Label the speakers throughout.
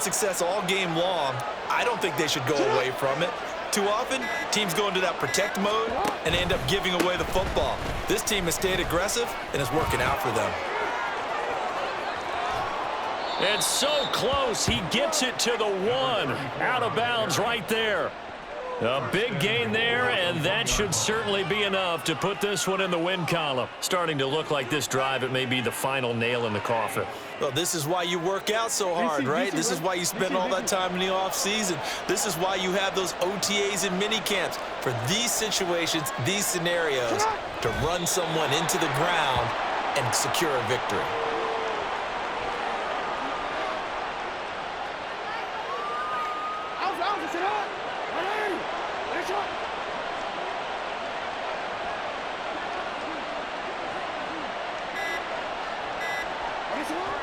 Speaker 1: Success all game long. I don't think they should go away from it. Too often, teams go into that protect mode and end up giving away the football. This team has stayed aggressive and is working out for them.
Speaker 2: And so close, he gets it to the 1. Out of bounds right there. A big gain there, and that should certainly be enough to put this one in the win column. Starting to look like this drive, it may be the final nail in the coffin.
Speaker 1: Well, this is why you work out so hard, right? This is why you spend all that time in the offseason. This is why you have those OTAs and mini camps for these situations, these scenarios, to run someone into the ground and secure a victory.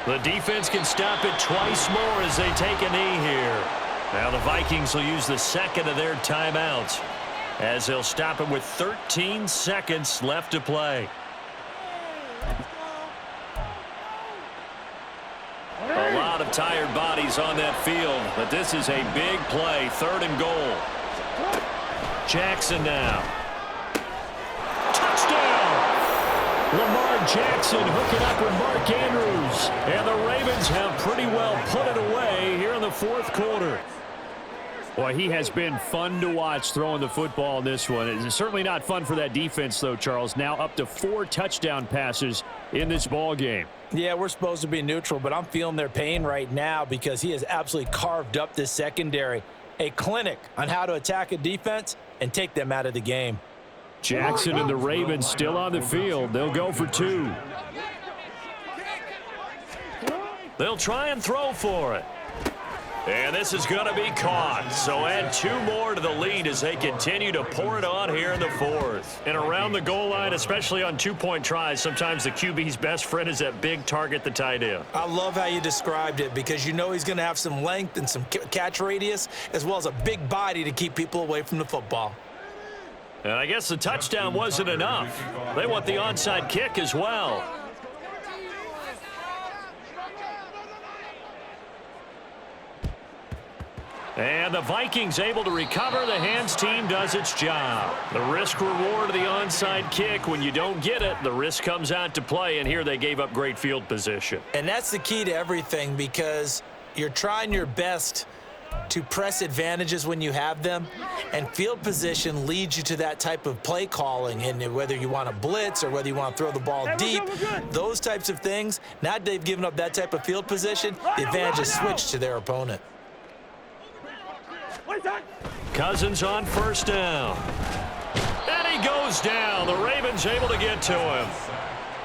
Speaker 2: The defense can stop it twice more as they take a knee here. Now the Vikings will use the second of their timeouts as they'll stop it with 13 seconds left to play. A lot of tired bodies on that field, but this is a big play, 3rd and goal. Jackson now. Lamar Jackson hooking up with Mark Andrews. And the Ravens have pretty well put it away here in the 4th quarter.
Speaker 3: Boy, he has been fun to watch throwing the football in this one. It's certainly not fun for that defense, though, Charles. Now up to 4 touchdown passes in this ball game.
Speaker 1: Yeah, we're supposed to be neutral, but I'm feeling their pain right now because he has absolutely carved up this secondary. A clinic on how to attack a defense and take them out of the game.
Speaker 3: Jackson and the Ravens still on the field. They'll go for 2.
Speaker 2: They'll try and throw for it. And this is going to be caught. So add 2 more to the lead as they continue to pour it on here in the 4th. And around the goal line, especially on 2-point tries, sometimes the QB's best friend is that big target, the tight end.
Speaker 1: I love how you described it because you know he's going to have some length and some catch radius as well as a big body to keep people away from the football.
Speaker 2: And I guess the touchdown wasn't enough. They want the onside kick as well. And the Vikings able to recover. The hands team does its job. The risk reward of the onside kick. When you don't get it, the risk comes out to play. And here they gave up great field position.
Speaker 1: And that's the key to everything because you're trying your best to press advantages when you have them, and field position leads you to that type of play calling, and whether you want to blitz or whether you want to throw the ball deep, those types of things. Now that they've given up that type of field position, the advantage is switched to their opponent.
Speaker 2: Cousins on 1st down. And he goes down. The Ravens able to get to him.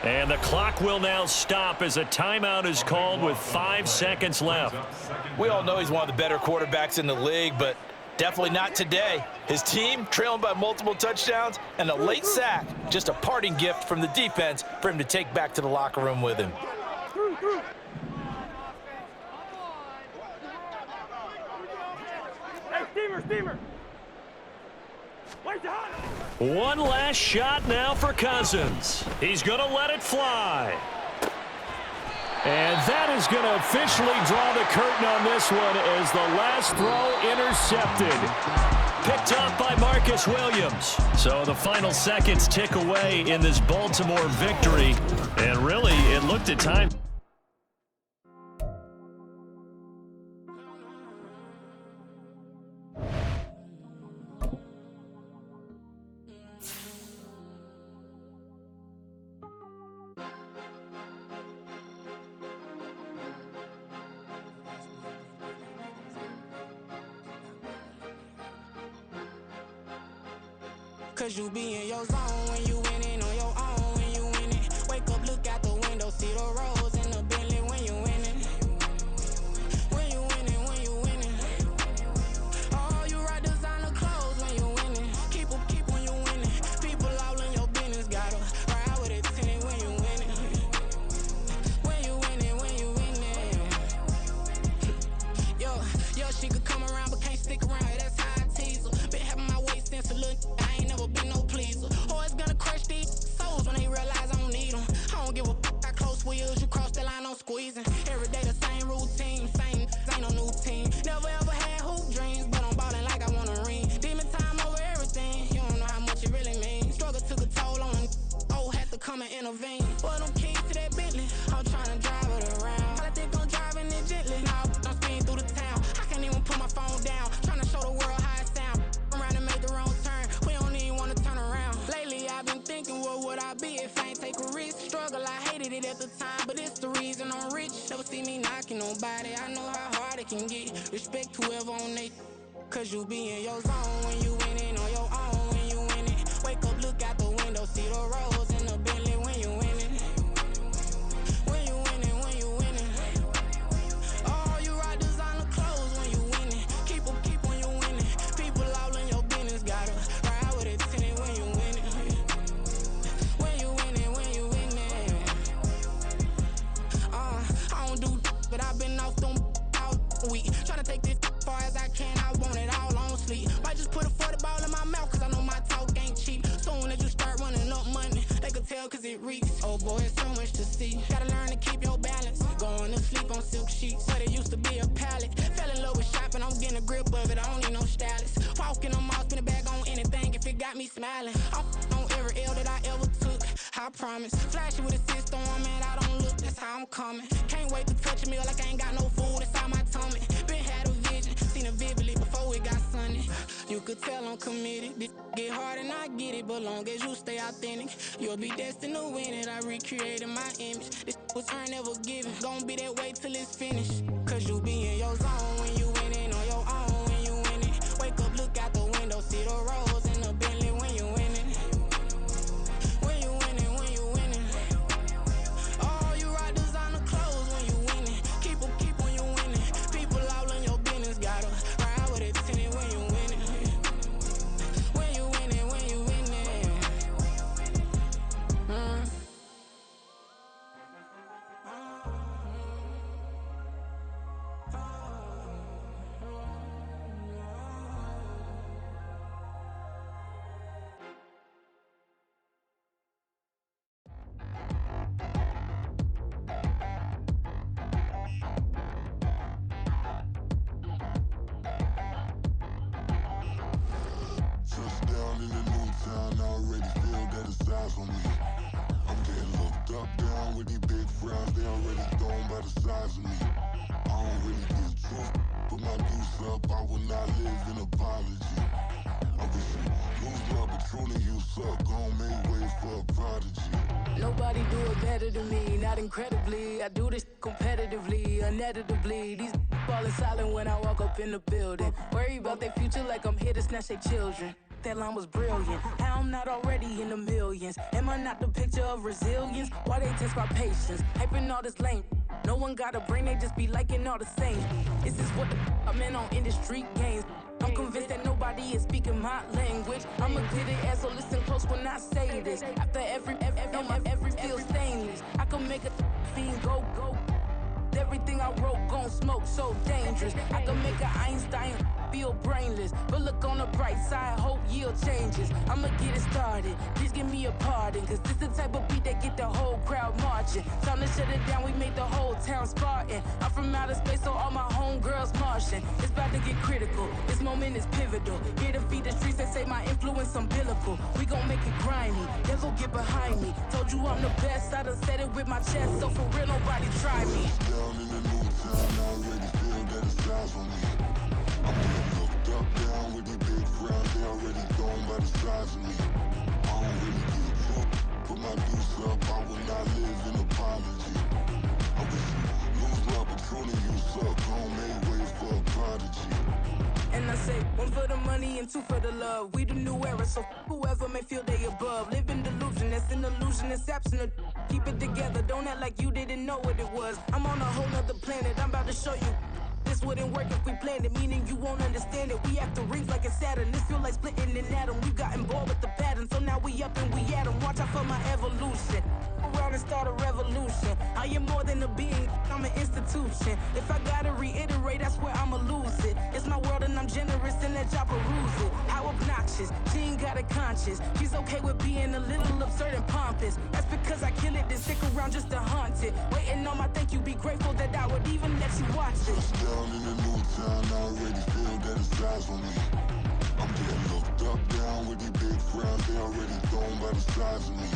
Speaker 2: And the clock will now stop as a timeout is called with 5 seconds left.
Speaker 1: We all know he's one of the better quarterbacks in the league, but definitely not today. His team trailing by multiple touchdowns and a late sack, just a parting gift from the defense for him to take back to the locker room with him.
Speaker 4: Hey, steamer.
Speaker 2: One last shot now for Cousins. He's going to let it fly.
Speaker 3: And that is going to officially draw the curtain on this one as the last throw intercepted.
Speaker 2: Picked off by Marcus Williams. So the final seconds tick away in this Baltimore victory. And really, it looked at times.
Speaker 5: Cause you be in your zone when you winning on your own when you winning. Wake up, look out the window, see the rose in the Bentley when you winning. When you winning. Oh, you ride designer clothes when you winning. Keep when you winning. People all in your business, gotta ride with it tinted when you winning. When you winning. Yo, she could come around but can't stick around. That's how I tease her. Been having my waist since a little. Been no pleaser. Always gonna crush these souls when they realize I don't need them. I don't give a fuck how close we is. You cross the line, I'm squeezing. Every day the same routine, ain't no new team. can get. Respect whoever on they, cause you be in your zone when you winning on your own when you winning. Wake up, look out the window, see the rose in the Bentley when you winning. When you winning, when you winning. Oh, you rock designer clothes when you winning. Keep when you winning. People all in your business, gotta ride with it tinted when you winning. When you winning, when you winning. I don't do, but I've been off them all week. Tryna take this far as I can, I want it all on sleep. Might just put a 40 ball in my mouth, cause I know my talk ain't cheap. Soon as you start running up money, they could tell cause it reeks. Oh boy, it's so much to see. Gotta learn to keep your balance. Going to sleep on silk sheets, but it used to be a pallet. Fell in love with shopping, I'm getting a grip of it, I don't need no stylist. Walking on mouth, spin a bag on anything if it got me smiling. I'm on every L that I ever took, I promise. Flashing with a system, man, I don't look, that's how I'm coming. Can't wait to touch a meal like I ain't got no food inside my tummy. Been had a vision, seen it vividly before it got sunny. You could tell I'm committed. This get hard and I get it, but long as you stay authentic, you'll be destined to win it. I recreated my image. This was earned, never given. Gonna be that way till it's finished. Cause you be in your zone when you winning on your own when you winning. Wake up, look out the window, see the rose in the Bentley when you winning. When you winning, when you winning. Oh, you rock designer clothes when you winning. Keep when you winning. People all in your business, gotta ride with it tinted when you winning. When you winning, when you winning.
Speaker 4: Touchdown in the new town, I already feel that it's eyes on me. I'm getting looked up, down with these big frowns, they already thrown by the size of me. I don't really get truth, put my deuce up, I will not live in apology. I wish you lose love, but truly you suck, gon' make way for a prodigy.
Speaker 6: Nobody do it better than me, not incredibly. I do this competitively, uneditably. These falling silent when I walk up in the building. Worry about their future like I'm here to snatch their children. That line was brilliant. How I'm not already in the millions? Am I not the picture of resilience? Why they test my patience? Hyping all this lame. No one got a brain, they just be liking all the same. This is what the I'm in on industry games. I'm convinced that nobody is speaking my language. I'ma get it as so listen close when I say this. After every feel stainless. I can make a fiend go. Everything I wrote gon' smoke, so dangerous. I can make an Einstein feel brainless. But look on the bright side, hope yield changes. I'ma get it started, please give me a pardon. Cause this the type of beat that get the whole crowd marching. Time to shut it down, we made the whole town Spartan. I'm from outer space, so all my homegirls Martian. It's about to get critical, this moment is pivotal. Here to feed the streets, they say my influence umbilical. We gon' make it grimy, never get behind me. Told you I'm the best, I done said it with my chest. So for real, nobody try me.
Speaker 4: Down in the new town, I already feel that it's eyes on me. I'm getting looked up, down with these big frowns, they already thrown by the size of me. I don't really get truth, put my deuce up, I will not live in apology. I wish you lose love, but truly you suck, gon' make way for a prodigy.
Speaker 6: And I say, one for the money and two for the love. We the new era, so whoever may feel they above. Live in delusion, that's an illusion, that's absent. Keep it together, don't act like you didn't know what it was. I'm on a whole nother planet, I'm about to show you. This wouldn't work if we planned it, meaning you won't understand it. We have to rings like a Saturn, this feel like splitting an atom. We've gotten bored with the pattern, so now we up and we at 'em. Watch out for my evolution. Around and start a revolution. I am more than a being, I'm an institution. If I gotta reiterate, that's where I'ma lose it. It's my world and I'm generous and let y'all peruse it. How obnoxious, she ain't got a conscience. She's okay with being a little absurd and pompous. That's because I kill it, then stick around just to haunt it. Waiting on my thank you, be grateful that I would even let you watch it.
Speaker 4: Down in the new town, I already feel that it's eyes on me. I'm getting looked up, down with these big frowns, they already thrown by the size of me.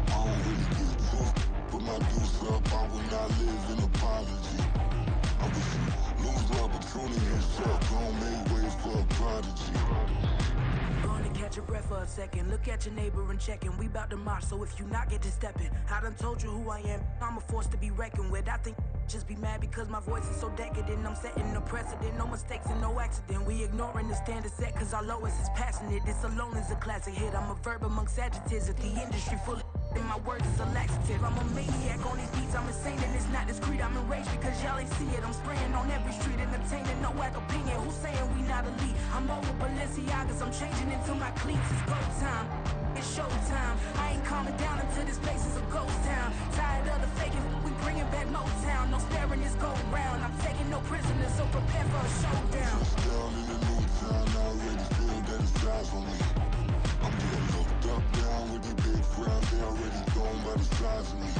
Speaker 4: I don't really get truth, put my deuce up, I will not live in apology. I wish you lose love, but truly you suck, gon' make way for a prodigy.
Speaker 6: Gonna catch your breath for a second. Look at your neighbor and check in. We bout to march, so if you not get to stepping. I done told you who I am. I'm a force to be reckoned with. I think just be mad because my voice is so decadent. I'm setting the precedent, no mistakes and no accident. We ignoring the standard set cause our lowest is passionate. This alone is a classic hit. I'm a verb amongst adjectives at the industry full of and my words is a laxative. I'm a maniac on these beats, I'm insane and it's not discreet. I'm enraged because y'all ain't see it. I'm spraying on every street, entertaining, no whack opinion. Who's saying we not elite? I'm over Balenciagas, I'm changing into my cleats. It's go time, it's showtime. I ain't calming down until this place is a ghost town. Tired of the faking, we bringing back Motown. No sparing this go round. I'm taking no prisoners, so prepare for a showdown.
Speaker 4: Down in the new town, I already feel that it's eyes on me. I'm getting looked up, down with these big frowns. They already gone by the size of me.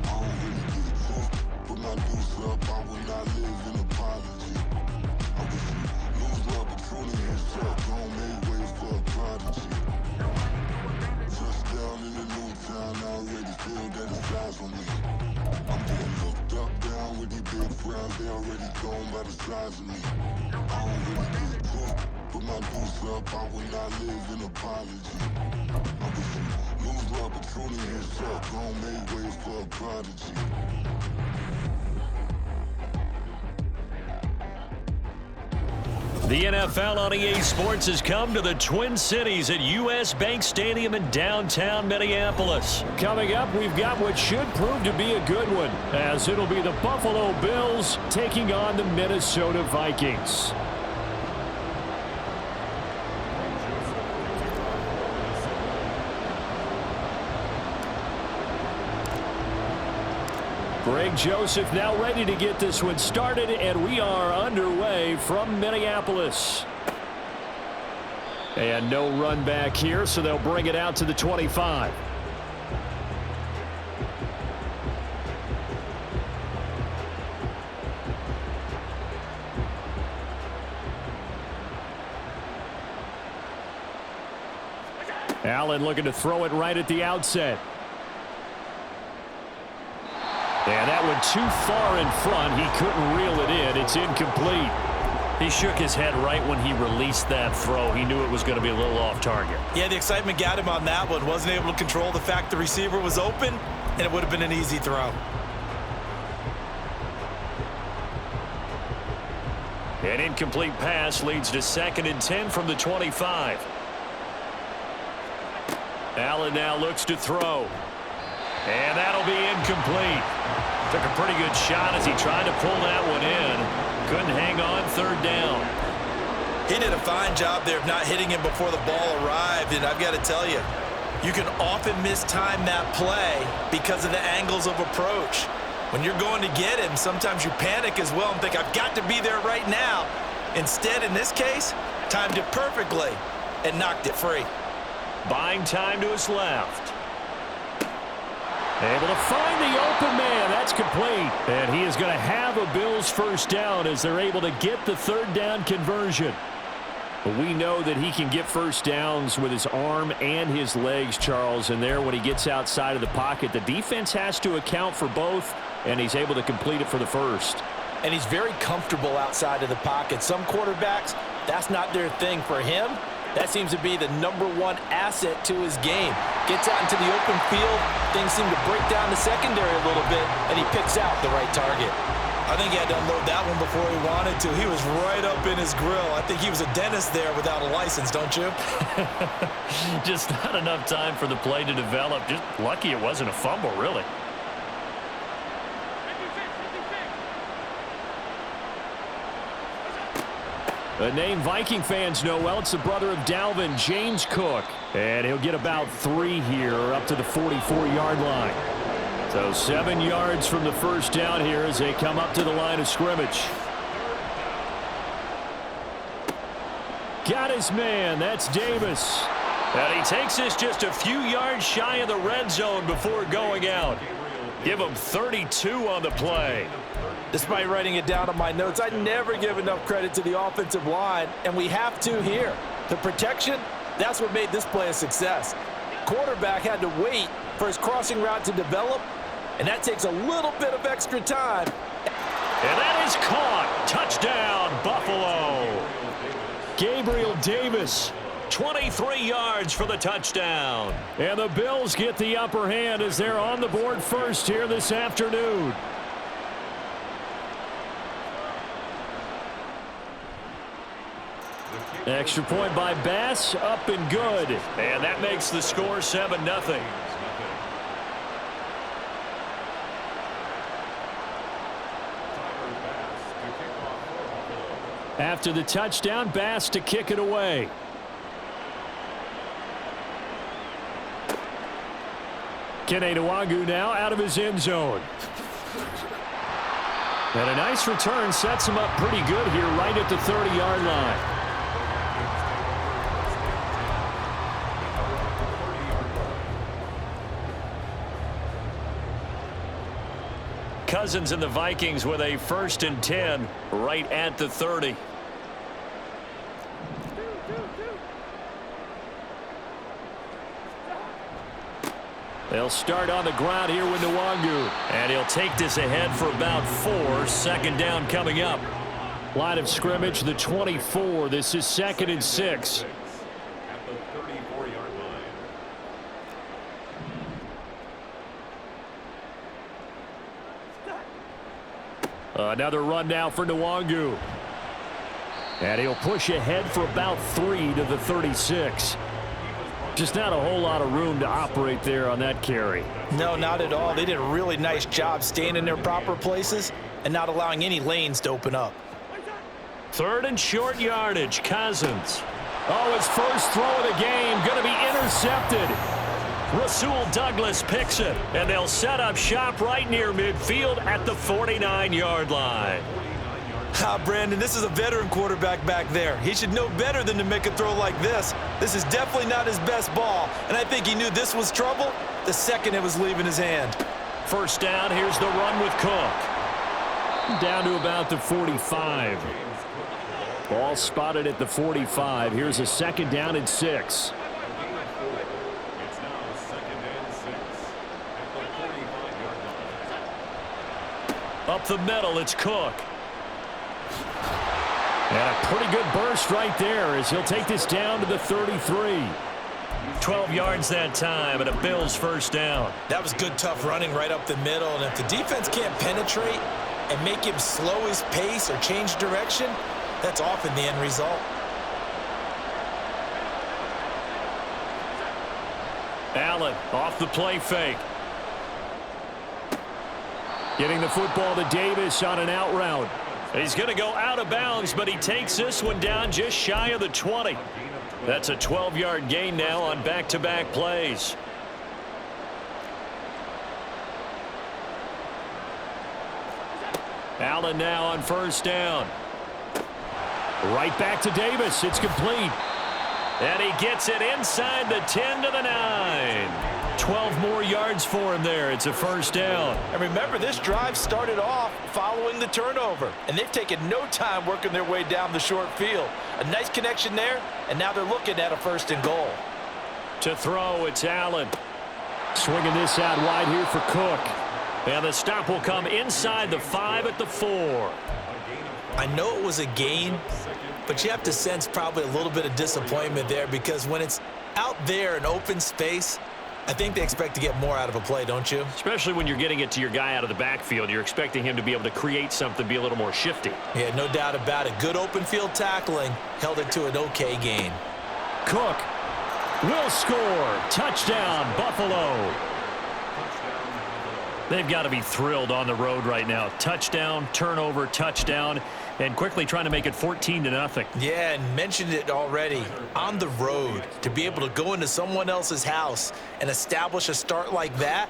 Speaker 4: I don't really get it tough. Put my deuce up, I will not live in apology. I wish you lose the opportunity and suck. Don't make way for a prodigy. Touchdown in the new town, I already feel that it's eyes on me. I'm getting looked up, down with these big frowns. They already gone by the size of me. I don't really get it tough. Put my deuce up, I will not live in apology. I wish you lose the opportunity and suck. Don't make way for a prodigy.
Speaker 2: The NFL on EA Sports has come to the Twin Cities at U.S. Bank Stadium in downtown Minneapolis.
Speaker 3: Coming up, we've got what should prove to be a good one, as it'll be the Buffalo Bills taking on the Minnesota Vikings. Greg Joseph now ready to get this one started, and we are underway from Minneapolis. And no run back here, so they'll bring it out to the 25. Allen looking to throw it right at the outset. And that one too far in front. He couldn't reel it in. It's incomplete.
Speaker 2: He shook his head right when he released that throw. He knew it was going to be a little off target.
Speaker 1: Yeah, the excitement got him on that one. Wasn't able to control the fact the receiver was open, and it would have been an easy throw.
Speaker 2: An incomplete pass leads to 2nd and 10 from the 25. Allen now looks to throw. And that'll be incomplete. Took a pretty good shot as he tried to pull that one in. Couldn't hang on 3rd down.
Speaker 1: He did a fine job there of not hitting him before the ball arrived, and I've got to tell you, you can often mistime that play because of the angles of approach. When you're going to get him, sometimes you panic as well and think, I've got to be there right now. Instead, in this case, timed it perfectly and knocked it free.
Speaker 2: Buying time to his left.
Speaker 3: Able to find the open man. That's complete. And he is going to have a Bills first down as they're able to get the 3rd down conversion. But we know that he can get first downs with his arm and his legs, Charles. And there, when he gets outside of the pocket, the defense has to account for both, and he's able to complete it for the first.
Speaker 1: And he's very comfortable outside of the pocket. Some quarterbacks, that's not their thing. For him, that seems to be the #1 asset to his game. Gets out into the open field, things seem to break down the secondary a little bit, and he picks out the right target. I think he had to unload that one before he wanted to. He was right up in his grill. I think he was a dentist there without a license, don't you?
Speaker 2: Just not enough time for the play to develop. Just lucky it wasn't a fumble, really.
Speaker 3: A name Viking fans know well. It's the brother of Dalvin, James Cook. And he'll get about 3 here up to the 44-yard line. So 7 yards from the first down here as they come up to the line of scrimmage. Got his man. That's Davis.
Speaker 2: And he takes this just a few yards shy of the red zone before going out. Give him 32 on the play.
Speaker 1: Despite writing it down on my notes, I never give enough credit to the offensive line, and we have to here. The protection, that's what made this play a success. Quarterback had to wait for his crossing route to develop, and that takes a little bit of extra time.
Speaker 2: And that is caught. Touchdown, Buffalo.
Speaker 3: Gabriel Davis.
Speaker 2: 23 yards for the touchdown.
Speaker 3: And the Bills get the upper hand as they're on the board first here this afternoon. Extra point by Bass, up and good.
Speaker 2: And that makes the score 7-0.
Speaker 3: After the touchdown, Bass to kick it away. Kene Nwangu now out of his end zone. And a nice return sets him up pretty good here right at the 30-yard line.
Speaker 2: Cousins and the Vikings with a 1st and 10 right at the 30.
Speaker 3: They'll start on the ground here with Nwangu.
Speaker 2: And he'll take this ahead for about 4. 2nd down coming up.
Speaker 3: Line of scrimmage, the 24. This is 2nd and 6. Another run now for Nwangu. And he'll push ahead for about 3 to the 36. Just not a whole lot of room to operate there on that carry.
Speaker 1: No, not at all. They did a really nice job staying in their proper places and not allowing any lanes to open up.
Speaker 2: 3rd and short yardage. Cousins.
Speaker 3: Oh, his first throw of the game going to be intercepted.
Speaker 2: Rasul Douglas picks it, and they'll set up shop right near midfield at the 49-yard line.
Speaker 1: Brandon, this is a veteran quarterback back there. He should know better than to make a throw like this. This is definitely not his best ball, and I think he knew this was trouble the second it was leaving his hand.
Speaker 2: 1st down, here's the run with Cook.
Speaker 3: Down to about the 45. Ball spotted at the 45. Here's a 2nd down and 6.
Speaker 2: Up the middle, it's Cook.
Speaker 3: And a pretty good burst right there as he'll take this down to the 33.
Speaker 2: 12 yards that time and a Bills 1st down.
Speaker 1: That was good, tough running right up the middle. And if the defense can't penetrate and make him slow his pace or change direction, that's often the end result.
Speaker 2: Allen off the play fake.
Speaker 3: Getting the football to Davis on an out route.
Speaker 2: He's going to go out of bounds, but he takes this one down just shy of the 20. That's a 12-yard gain now on back-to-back plays.
Speaker 3: Allen now on 1st down. Right back to Davis. It's complete.
Speaker 2: And he gets it inside the 10 to the 9. 12 more yards for him there. It's a 1st down.
Speaker 1: And remember, this drive started off following the turnover, and they've taken no time working their way down the short field. A nice connection there, and now they're looking at a 1st and goal.
Speaker 2: To throw, it's Allen.
Speaker 3: Swinging this out wide here for Cook.
Speaker 2: And the stop will come inside the 5 at the 4.
Speaker 1: I know it was a gain, but you have to sense probably a little bit of disappointment there, because when it's out there in open space, I think they expect to get more out of a play, don't you?
Speaker 2: Especially when you're getting it to your guy out of the backfield. You're expecting him to be able to create something, be a little more shifty.
Speaker 1: Yeah, no doubt about it. Good open field tackling held it to an okay gain.
Speaker 3: Cook will score. Touchdown, Buffalo.
Speaker 2: They've got to be thrilled on the road right now. Touchdown, turnover, touchdown, and quickly trying to make it 14-0.
Speaker 1: Yeah, and mentioned it already. On the road, to be able to go into someone else's house and establish a start like that,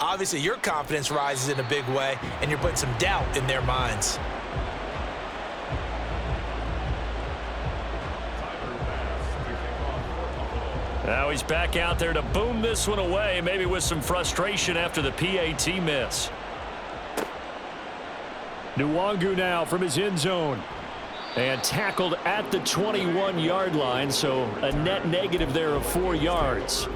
Speaker 1: obviously your confidence rises in a big way, and you're putting some doubt in their minds.
Speaker 2: Now he's back out there to boom this one away, maybe with some frustration after the PAT miss.
Speaker 3: Nwangu now from his end zone. And tackled at the 21-yard line, so a net negative there of 4 yards.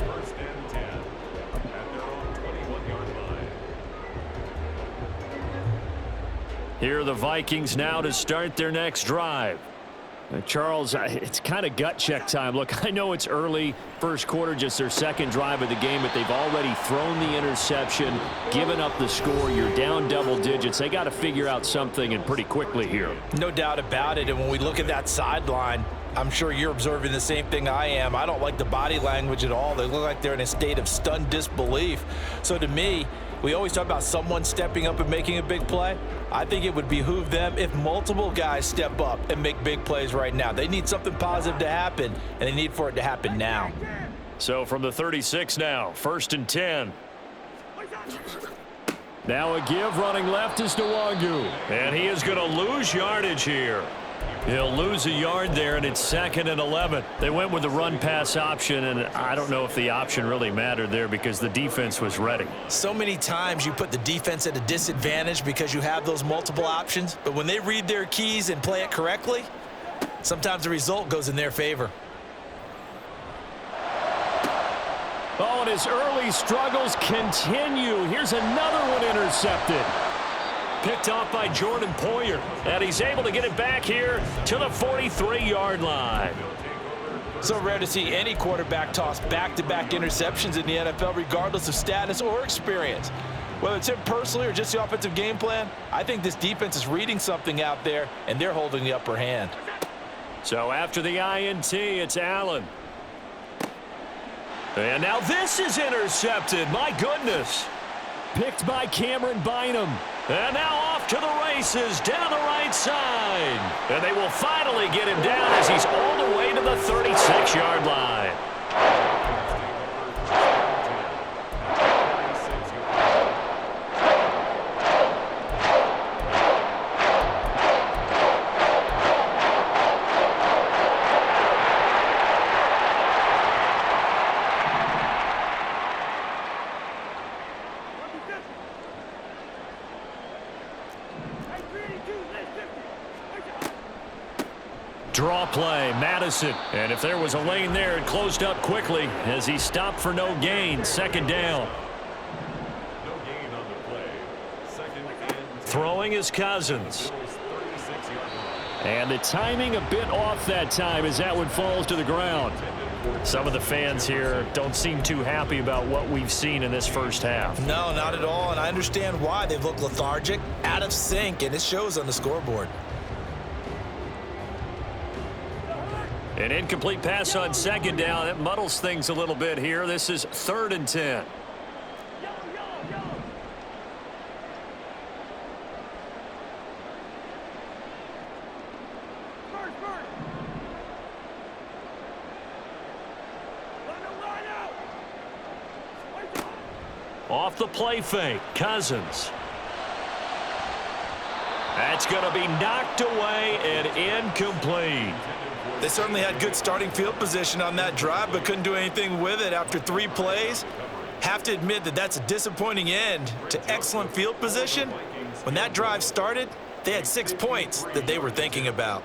Speaker 3: Here are the Vikings now to start their next drive. Charles, it's kind of gut check time. Look, I know it's early, first quarter, just their 2nd drive of the game, but they've already thrown the interception, given up the score. You're down double digits. They got to figure out something, and pretty quickly here.
Speaker 1: No doubt about it. And when we look at that sideline, I'm sure you're observing the same thing I am. I don't like the body language at all. They look like they're in a state of stunned disbelief. So to me, we always talk about someone stepping up and making a big play. I think it would behoove them if multiple guys step up and make big plays right now. They need something positive to happen, and they need for it to happen now.
Speaker 3: So from the 36 now, 1st and 10. Now a give, running left is Nwangu.
Speaker 2: And he is going to lose yardage here. He'll lose a yard there, and it's 2nd and 11.
Speaker 3: They went with the run-pass option, and I don't know if the option really mattered there because the defense was ready.
Speaker 1: So many times you put the defense at a disadvantage because you have those multiple options, but when they read their keys and play it correctly, sometimes the result goes in their favor.
Speaker 3: Oh, and his early struggles continue. Here's another one intercepted.
Speaker 2: Picked off by Jordan Poyer, and he's able to get it back here to the 43-yard line.
Speaker 1: So rare to see any quarterback toss back-to-back interceptions in the NFL, regardless of status or experience. Whether it's him personally or just the offensive game plan, I think this defense is reading something out there, and they're holding the upper hand.
Speaker 2: So after the INT, it's Allen. And now this is intercepted. My goodness.
Speaker 3: Picked by Cameron Bynum.
Speaker 2: And now off to the races down the right side. And they will finally get him down as he's all the way to the 36-yard line.
Speaker 3: Draw play, Madison. And if there was a lane there, it closed up quickly as he stopped for no gain. 2nd down.
Speaker 7: No gain on the play. 2nd and 10.
Speaker 2: Throwing is Cousins.
Speaker 3: And the timing a bit off that time as that one falls to the ground. Some of the fans here don't seem too happy about what we've seen in this first half.
Speaker 1: No, not at all, and I understand why. They've looked lethargic, out of sync, and it shows on the scoreboard.
Speaker 2: An incomplete pass on 2nd down. That muddles things a little bit here. This is 3rd and 10. Off the play fake, Cousins. That's going to be knocked away and incomplete.
Speaker 1: They certainly had good starting field position on that drive, but couldn't do anything with it after 3 plays. Have to admit that that's a disappointing end to excellent field position. When that drive started, they had 6 points that they were thinking about.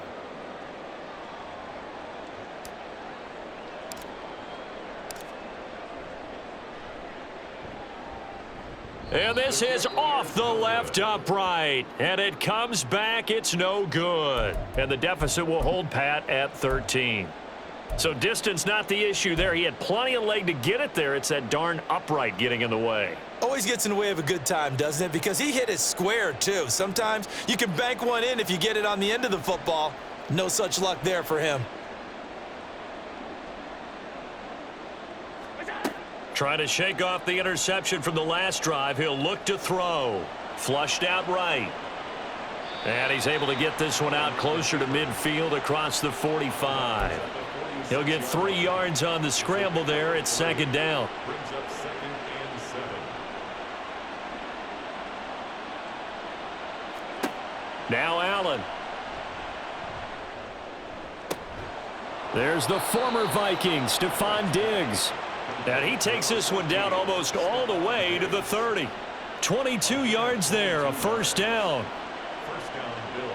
Speaker 2: And this is off the left upright. And it comes back. It's no good. And the deficit will hold pat at 13. So distance not the issue there. He had plenty of leg to get it there. It's that darn upright getting in the way.
Speaker 1: Always gets in the way of a good time, doesn't it? Because he hit it square, too. Sometimes you can bank one in if you get it on the end of the football. No such luck there for him.
Speaker 2: Trying to shake off the interception from the last drive. He'll look to throw. Flushed out right. And he's able to get this one out closer to midfield across the 45. He'll get 3 yards on the scramble there. It's 2nd down.
Speaker 7: Brings up 2nd and 7.
Speaker 3: Now Allen. There's the former Viking, Stephon Diggs.
Speaker 2: And he takes this one down almost all the way to the 30. 22 yards there, a 1st down.
Speaker 7: First down, Bills.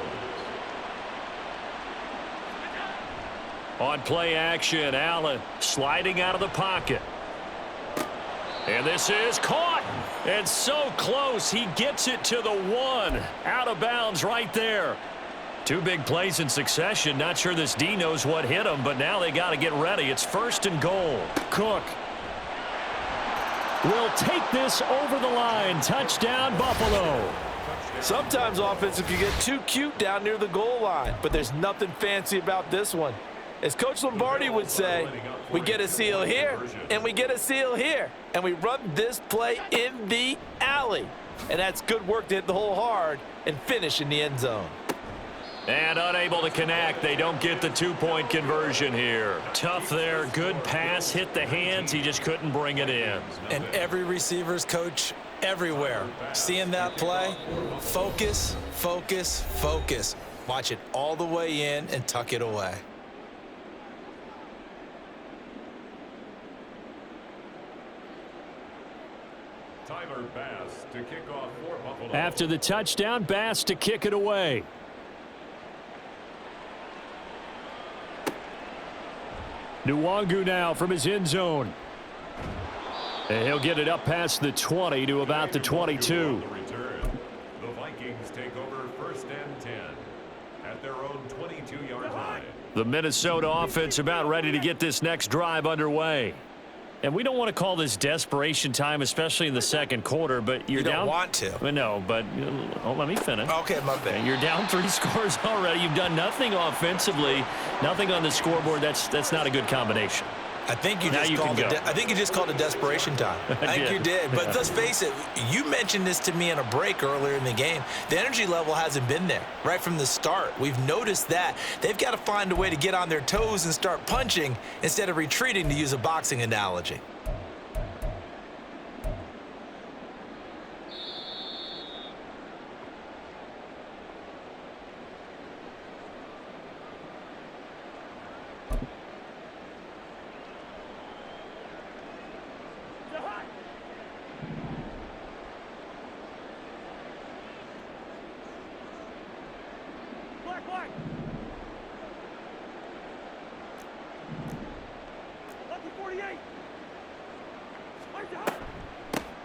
Speaker 2: On play action, Allen sliding out of the pocket. And this is caught. And so close, he gets it to the 1. Out of bounds right there. 2 big plays in succession. Not sure this D knows what hit him, but now they got to get ready. It's 1st and goal.
Speaker 3: Cook will take this over the line. Touchdown, Buffalo.
Speaker 1: Sometimes offensive can get too cute down near the goal line, but there's nothing fancy about this one. As Coach Lombardi would say, we get a seal here, and we get a seal here, and we run this play in the alley. And that's good work to hit the hole hard and finish in the end zone.
Speaker 2: And unable to connect. They don't get the two-point conversion here. Tough there. Good pass. Hit the hands. He just couldn't bring it in.
Speaker 1: And every receiver's coach everywhere, seeing that play, focus, focus, focus. Watch it all the way in and tuck it away.
Speaker 7: Tyler Bass to kick off for Buffalo.
Speaker 3: After the touchdown, Bass to kick it away. Nwangu now from his end zone. And he'll get it up past the 20 to about the 22.
Speaker 7: The Vikings take over 1st and 10 at their own 22-yard line.
Speaker 2: The Minnesota offense about ready to get this next drive underway.
Speaker 3: And we don't want to call this desperation time, especially in the second quarter, but you're
Speaker 1: You don't
Speaker 3: down.
Speaker 1: want to.
Speaker 3: No, but let me finish.
Speaker 1: Okay, my bad.
Speaker 3: And you're down 3 scores already. You've done nothing offensively, nothing on the scoreboard. That's not a good combination.
Speaker 1: I think you
Speaker 3: Now
Speaker 1: just
Speaker 3: you
Speaker 1: called
Speaker 3: can
Speaker 1: it.
Speaker 3: go.
Speaker 1: I think you just called it desperation time. I think
Speaker 3: did.
Speaker 1: you did. But
Speaker 3: Yeah.
Speaker 1: let's face it. You mentioned this to me in a break earlier in the game. The energy level hasn't been there right from the start. We've noticed that they've got to find a way to get on their toes and start punching instead of retreating, to use a boxing analogy.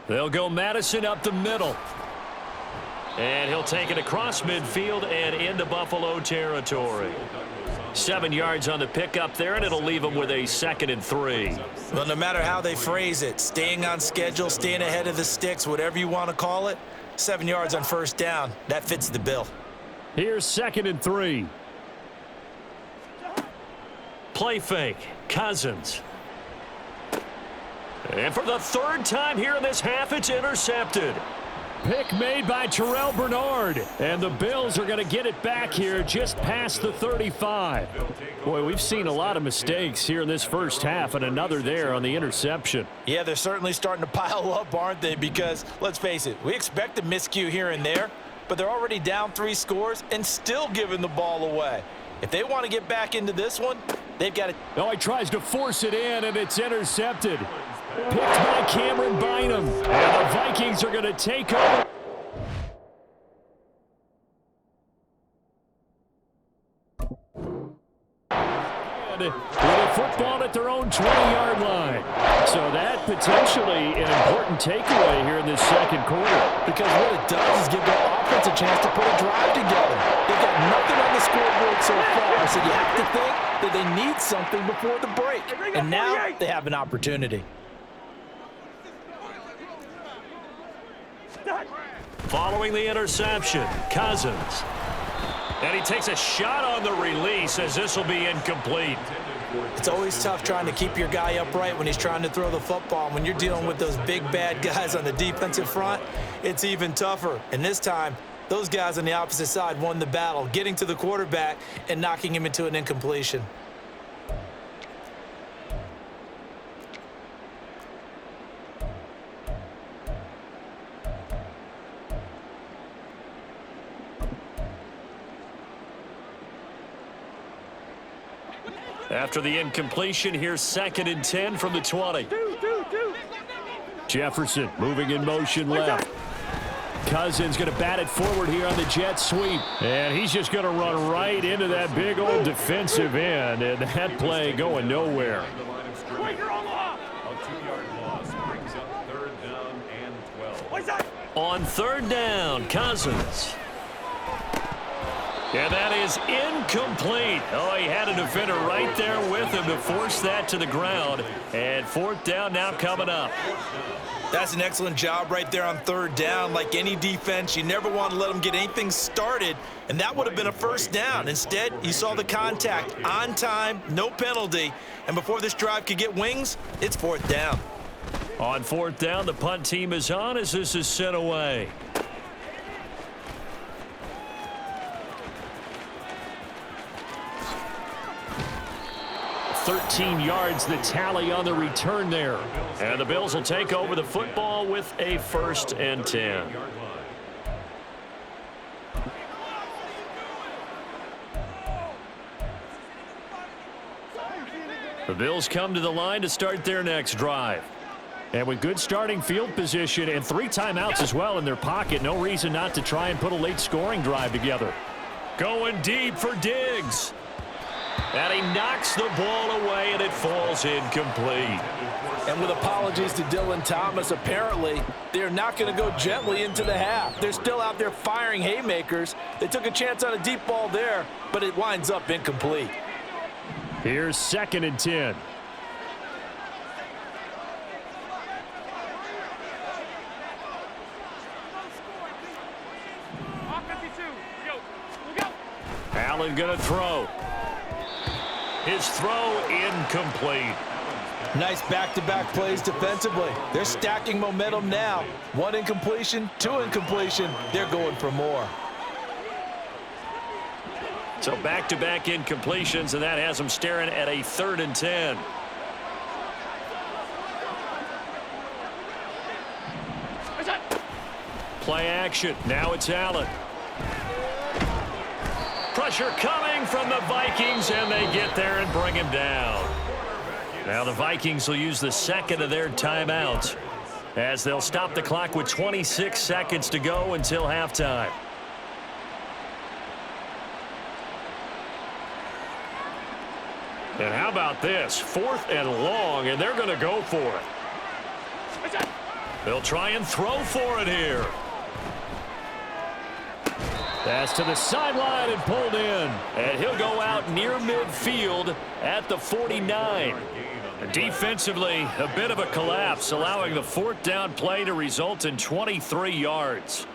Speaker 3: They'll go Madison up the middle.
Speaker 2: And he'll take it across midfield and into Buffalo territory. 7 yards on the pickup there, and it'll leave him with a 2nd and 3.
Speaker 1: Well, no matter how they phrase it, staying on schedule, staying ahead of the sticks, whatever you want to call it, 7 yards on 1st down, that fits the bill.
Speaker 3: Here's 2nd and 3.
Speaker 2: Play fake. Cousins. And for the 3rd time here in this half, it's intercepted.
Speaker 3: Pick made by Terrell Bernard. And the Bills are going to get it back here just past the 35. Boy, we've seen a lot of mistakes here in this first half, and another there on the interception.
Speaker 1: Yeah, they're certainly starting to pile up, aren't they? Because, let's face it, we expect a miscue here and there, but they're already down 3 scores and still giving the ball away. If they want to get back into this one, they've got to...
Speaker 3: Oh, he tries to force it in, and it's intercepted. Picked by Cameron Bynum. And the Vikings are going to take over. With a football at their own 20-yard line. So that potentially an important takeaway here in this second quarter.
Speaker 1: Because what it does is give their offense a chance to put a drive together. They've got nothing on the scoreboard so far, so you have to think that they need something before the break. And now they have an opportunity.
Speaker 2: Following the interception, Cousins. And he takes a shot on the release as this will be incomplete.
Speaker 1: It's always tough trying to keep your guy upright when he's trying to throw the football. When you're dealing with those big, bad guys on the defensive front, it's even tougher. And this time, those guys on the opposite side won the battle, getting to the quarterback and knocking him into an incompletion.
Speaker 2: After the incompletion, here's 2nd and 10 from the 20.
Speaker 3: Jefferson moving in motion left. Cousins going to bat it forward here on the jet sweep. And he's just going to run right into that big old defensive end. And that play going nowhere.
Speaker 7: A 2-yard loss brings up 3rd down and 12.
Speaker 2: On 3rd down, Cousins.
Speaker 3: And that is incomplete. Oh, he had a defender right there with him to force that to the ground. And fourth down now coming up.
Speaker 1: That's an excellent job right there on third down. Like any defense, you never want to let them get anything started, and that would have been a first down. Instead, you saw the contact on time, no penalty, and before this drive could get wings, it's fourth down.
Speaker 3: On fourth down, the punt team is on as this is sent away. 13 yards the tally on the return there. And the Bills will take over the football with a 1st and 10. The Bills come to the line to start their next drive. And with good starting field position and 3 timeouts as well in their pocket, no reason not to try and put a late scoring drive together. Going deep for Diggs. And he knocks the ball away, and it falls incomplete.
Speaker 8: And with apologies to Dylan Thomas, apparently they're not going to go gently into the half. They're still out there firing haymakers. They took a chance on a deep ball there, but it winds up incomplete.
Speaker 3: Here's 2nd and 10. Allen going to throw. His throw incomplete.
Speaker 8: Nice back-to-back plays defensively. They're stacking momentum now. 1 incompletion, 2 incompletion. They're going for more.
Speaker 3: So back-to-back incompletions, and that has them staring at a 3rd and 10. Play action. Now it's Allen. Pressure coming from the Vikings, and they get there and bring him down. Now the Vikings will use the 2nd of their timeouts as they'll stop the clock with 26 seconds to go until halftime. And how about this? 4th and long, and they're going to go for it. They'll try and throw for it here. Pass to the sideline and pulled in. And he'll go out near midfield at the 49. Defensively, a bit of a collapse, allowing the 4th down play to result in 23 yards.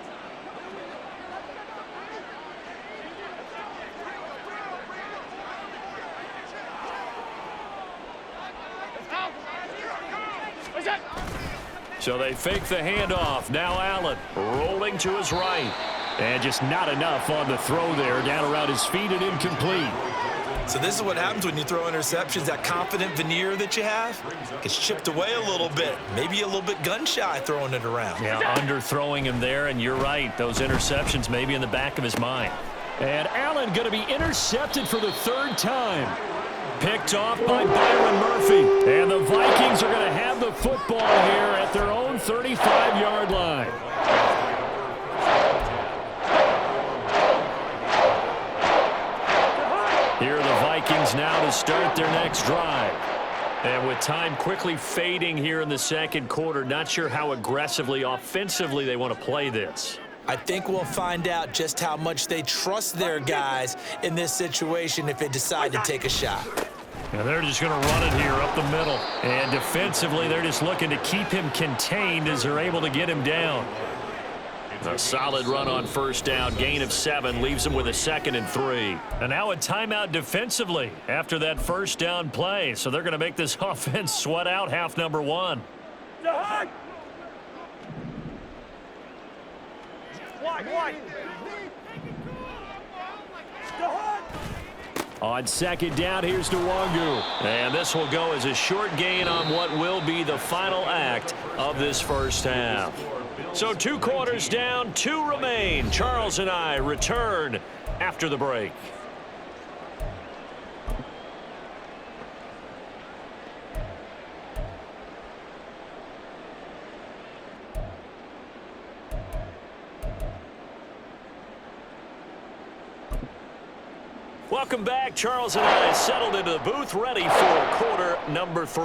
Speaker 3: So they fake the handoff. Now Allen rolling to his right. And just not enough on the throw there. Down around his feet and incomplete.
Speaker 1: So this is what happens when you throw interceptions. That confident veneer that you have gets chipped away a little bit. Maybe a little bit gun-shy throwing it around.
Speaker 3: Yeah, underthrowing him there, and you're right. Those interceptions may be in the back of his mind. And Allen going to be intercepted for the 3rd time. Picked off by Byron Murphy. And the Vikings are going to have the football here at their own 35-yard line. Here are the Vikings now to start their next drive. And with time quickly fading here in the 2nd quarter, not sure how aggressively, offensively they want to play this.
Speaker 1: I think we'll find out just how much they trust their guys in this situation if they decide to take a shot.
Speaker 3: And they're just going to run it here up the middle. And defensively, they're just looking to keep him contained as they're able to get him down. A solid run on 1st down, gain of 7, leaves them with a 2nd and 3. And now a timeout defensively after that 1st down play. So they're going to make this offense sweat out half number 1. On 2nd down, here's Nwangu. And this will go as a short gain on what will be the final act of this 1st half. So 2 quarters down, 2 remain. Charles and I return after the break. Welcome back. Charles and I settled into the booth, ready for quarter number 3.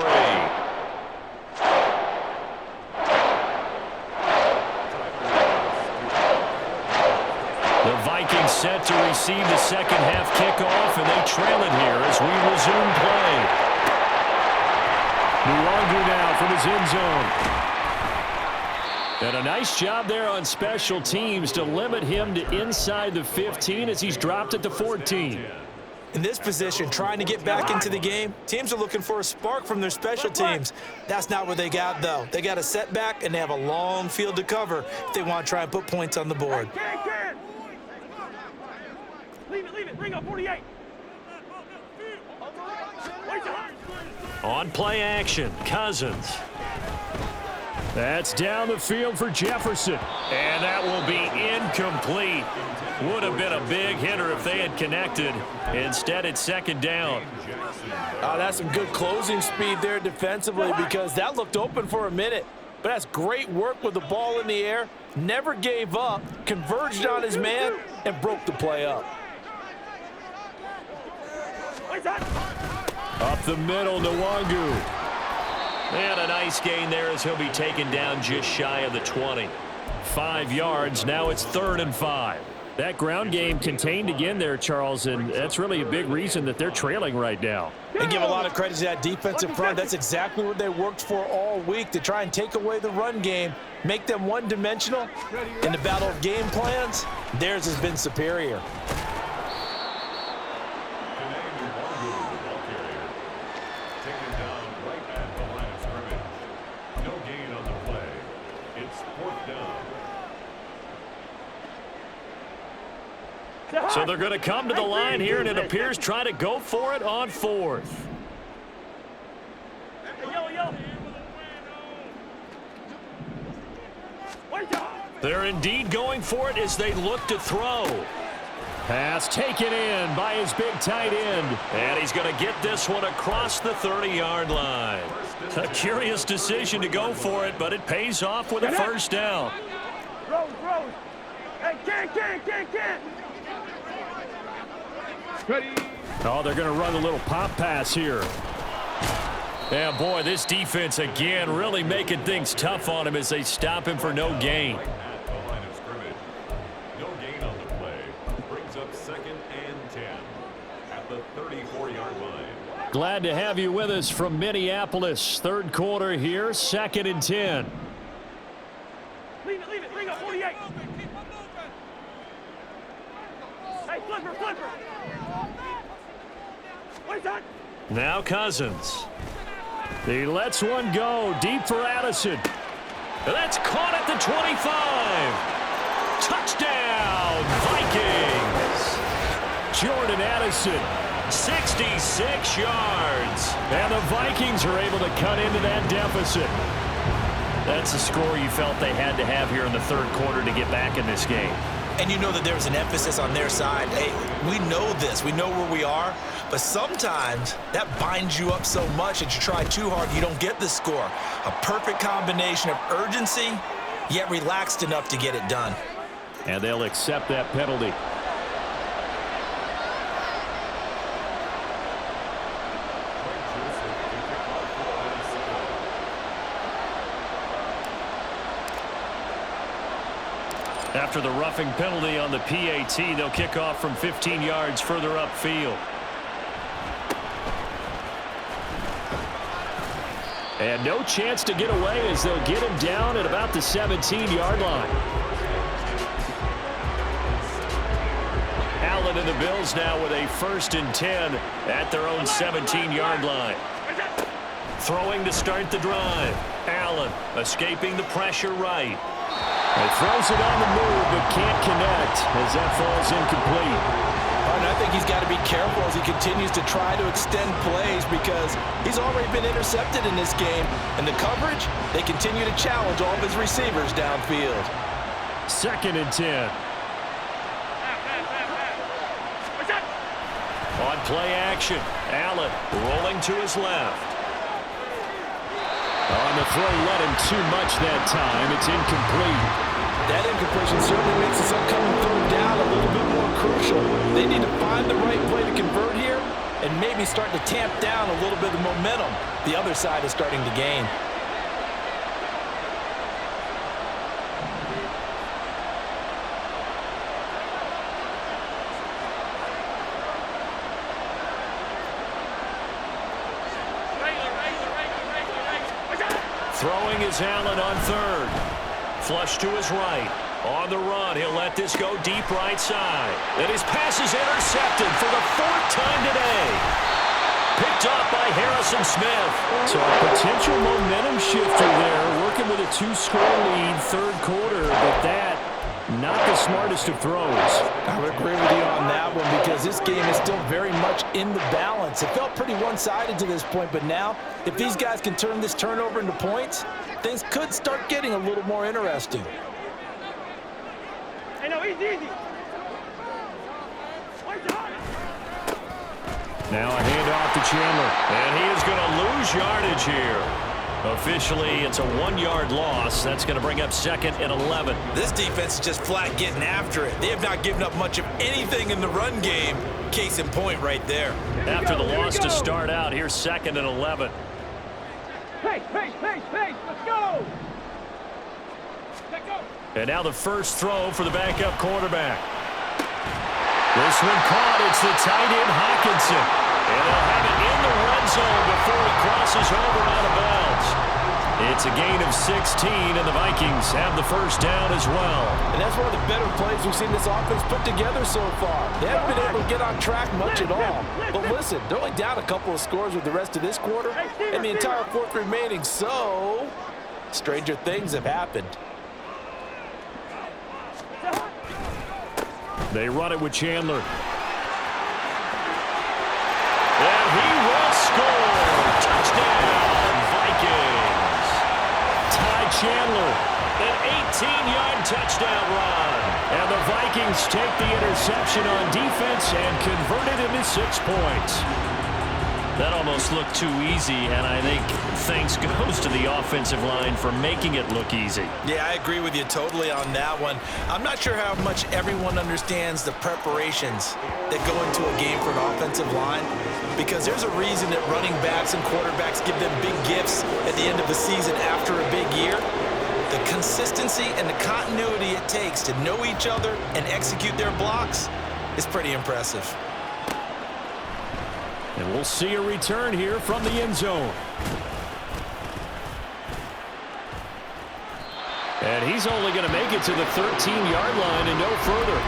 Speaker 3: The Vikings set to receive the second half kickoff, and they trail it here as we resume play. Luongo now from his end zone. And a nice job there on special teams to limit him to inside the 15 as he's dropped at the 14.
Speaker 1: In this position, trying to get back into the game, teams are looking for a spark from their special teams. That's not what they got, though. They got a setback, and they have a long field to cover if they want to try and put points on the board.
Speaker 9: Leave it. Bring up 48.
Speaker 2: On play action, Cousins.
Speaker 3: That's down the field for Jefferson.
Speaker 2: And that will be incomplete. Would have been a big hitter if they had connected. Instead, it's second down.
Speaker 8: That's some good closing speed there defensively because that looked open for a minute. But that's great work with the ball in the air. Never gave up, converged on his man, and broke the play up.
Speaker 3: Up the middle, Luongo.
Speaker 2: And a nice gain there as he'll be taken down just shy of the 20.
Speaker 3: 5 yards. Now it's 3rd and 5. That ground game contained again there, Charles, and that's really a big reason that they're trailing right now.
Speaker 1: And give a lot of credit to that defensive front. That's exactly what they worked for all week, to try and take away the run game, make them one-dimensional. In the battle of game plans, theirs has been superior.
Speaker 2: So they're going to come to the line here, and it appears try to go for it on 4th. They're indeed going for it as they look to throw.
Speaker 3: Pass taken in by his big tight end.
Speaker 2: And he's going to get this one across the 30-yard line. A curious decision to go for it, but it pays off with a first down.
Speaker 9: Rose. Hey, can't.
Speaker 3: Oh, they're going to run a little pop pass here.
Speaker 2: Yeah, boy, this defense again really making things tough on him as they stop him for no gain.
Speaker 7: At the line of scrimmage. No gain on the play. Brings up 2nd and 10 at the 34-yard line.
Speaker 3: Glad to have you with us from Minneapolis. 3rd quarter here, 2nd and 10.
Speaker 9: Leave it. Bring up 48. Hey, flipper.
Speaker 2: Now Cousins.
Speaker 3: He lets one go deep for Addison.
Speaker 2: That's caught at the 25. Touchdown, Vikings.
Speaker 3: Jordan Addison.
Speaker 2: 66 yards.
Speaker 3: And the Vikings are able to cut into that deficit.
Speaker 2: That's a score you felt they had to have here in the 3rd quarter to get back in this game.
Speaker 1: And you know that there was an emphasis on their side. Hey, we know this. We know where we are. But sometimes that binds you up so much that you try too hard, you don't get the score. A perfect combination of urgency, yet relaxed enough to get it done.
Speaker 3: And they'll accept that penalty.
Speaker 2: After the roughing penalty on the PAT, they'll kick off from 15 yards further upfield.
Speaker 3: And no chance to get away as they'll get him down at about the 17-yard line.
Speaker 2: Allen and the Bills now with a 1st and 10 at their own 17-yard line. Throwing to start the drive. Allen escaping the pressure right.
Speaker 3: He throws it on the move, but can't connect as that falls incomplete.
Speaker 8: And I think he's got to be careful as he continues to try to extend plays because he's already been intercepted in this game. And the coverage, they continue to challenge all of his receivers downfield.
Speaker 3: 2nd and 10.
Speaker 2: On play action, Allen rolling to his left.
Speaker 3: On the throw, let him too much that time. It's incomplete.
Speaker 8: That incompletion certainly makes this upcoming 3rd down a little bit more crucial. They need to find the right play to convert here and maybe start to tamp down a little bit of momentum the other side is starting to gain.
Speaker 2: Throwing is Allen on third. Flush to his right. On the run, he'll let this go deep right side. And his pass is intercepted for the 4th time today. Picked off by Harrison Smith.
Speaker 3: So a potential momentum shifter there, working with a 2-score lead, third quarter, but that, not the smartest of throws.
Speaker 8: I would agree with you on that one because this game is still very much in the balance. It felt pretty one-sided to this point, but now, if these guys can turn this turnover into points, things could start getting a little more interesting.
Speaker 9: Hey, no, easy.
Speaker 2: Now a handoff to Chandler. And he is going to lose yardage here. Officially, it's a 1-yard loss. That's going to bring up 2nd and 11.
Speaker 1: This defense is just flat getting after it. They have not given up much of anything in the run game. Case in point right there.
Speaker 2: After the loss to start out, here's 2nd and 11.
Speaker 9: Pace, let's go! Let go!
Speaker 2: And now the first throw for the backup quarterback. This one caught. It's the tight end Hawkinson. And they'll have it in the red zone before he crosses over out of bounds. It's a gain of 16, and the Vikings have the first down as well.
Speaker 8: And that's one of the better plays we've seen this offense put together so far. They haven't been able to get on track much at all. But listen, they're only down a couple of scores with the rest of this quarter and the entire 4th remaining, so stranger things have happened.
Speaker 3: They run it with Chandler.
Speaker 2: And he will score. Touchdown, Vikings.
Speaker 3: Ty Chandler.
Speaker 2: An 18-yard touchdown run.
Speaker 3: And the Vikings take the interception on defense and convert it into 6 points.
Speaker 2: That almost looked too easy, and I think thanks goes to the offensive line for making it look easy.
Speaker 1: Yeah, I agree with you totally on that one. I'm not sure how much everyone understands the preparations that go into a game for an offensive line, because there's a reason that running backs and quarterbacks give them big gifts at the end of the season after a big year. The consistency and the continuity it takes to know each other and execute their blocks is pretty impressive.
Speaker 3: And we'll see a return here from the end zone. And he's only going to make it to the 13-yard line and no further.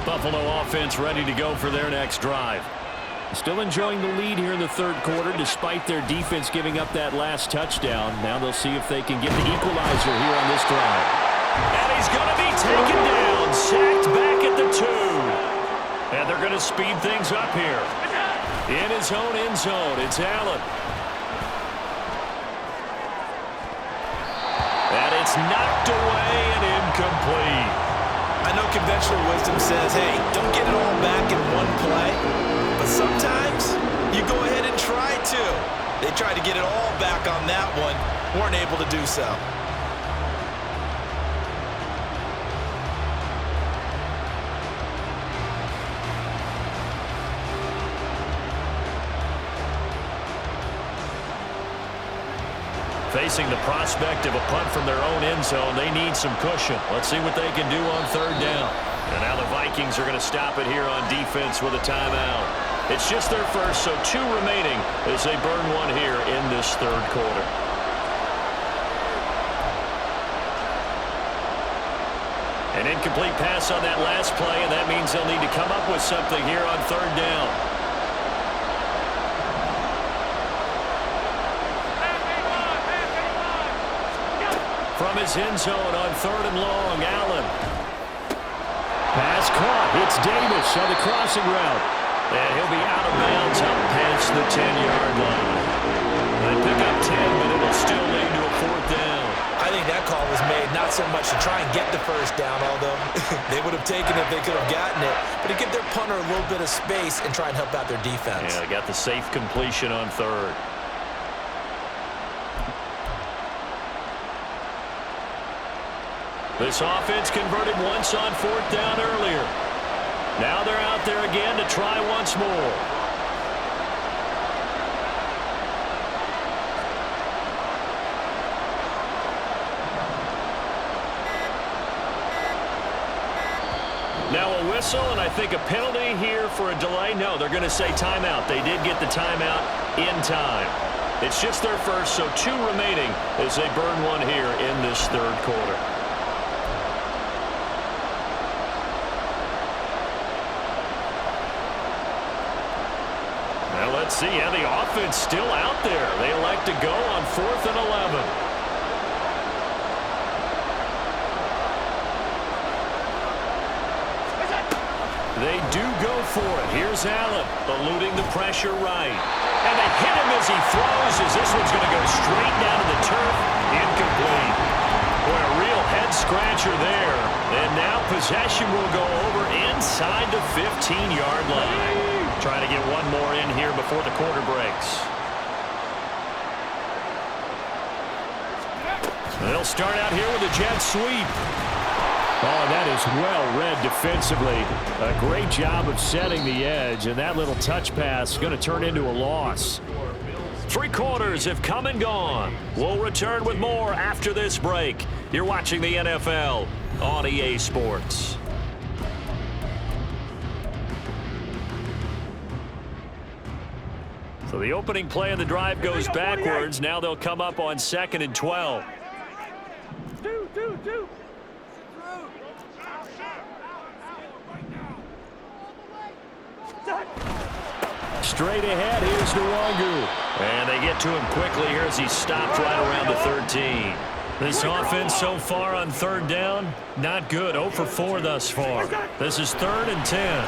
Speaker 2: Buffalo offense ready to go for their next drive.
Speaker 3: Still enjoying the lead here in the third quarter despite their defense giving up that last touchdown. Now they'll see if they can get the equalizer here on this drive.
Speaker 2: And he's going to be taken down, sacked back at the 2. And they're going to speed things up here. In his own end zone, it's Allen. And it's knocked away and incomplete.
Speaker 1: I know conventional wisdom says, hey, don't get it all back in one play. But sometimes you go ahead and try to. They tried to get it all back on that one, weren't able to do so.
Speaker 2: Facing the prospect of a punt from their own end zone, they need some cushion. Let's see what they can do on third down. And now the Vikings are going to stop it here on defense with a timeout. It's just their first, so 2 remaining as they burn one here in this third quarter. An incomplete pass on that last play, and that means they'll need to come up with something here on third down. From his end zone on third and long, Allen.
Speaker 3: Pass caught. It's Davis on the crossing route.
Speaker 2: And he'll be out of bounds up past the 10-yard line. They pick up 10, but it'll still lead to a 4th down.
Speaker 1: I think that call was made not so much to try and get the first down, although they would have taken it if they could have gotten it, but to give their punter a little bit of space and try and help out their defense.
Speaker 2: Yeah, they got the safe completion on third. This offense converted once on 4th down earlier. Now they're out there again to try once more. Now a whistle, and I think a penalty here for a delay. No, they're going to say timeout. They did get the timeout in time. It's just their first, so 2 remaining as they burn one here in this third quarter. Now let's see how the offense still out there. They elect to go on 4th and 11. They do go for it. Here's Allen, eluding the pressure right. And they hit him as he throws, as this one's going to go straight down to the turf. Incomplete. Boy, a real head-scratcher there. And now possession will go over inside the 15-yard line. Trying to get one more in here before the quarter breaks. They'll start out here with a jet sweep. Oh, that is well read defensively. A great job of setting the edge, and that little touch pass is going to turn into a loss. 3 quarters have come and gone. We'll return with more after this break. You're watching the NFL on EA Sports. So the opening play of the drive goes backwards. Now they'll come up on 2nd and 12.
Speaker 9: Two.
Speaker 3: Straight ahead, here's Nwangu.
Speaker 2: And they get to him quickly here as he stopped right around the 13. This offense so far on 3rd down, not good. 0 for 4 thus far. This is 3rd and 10.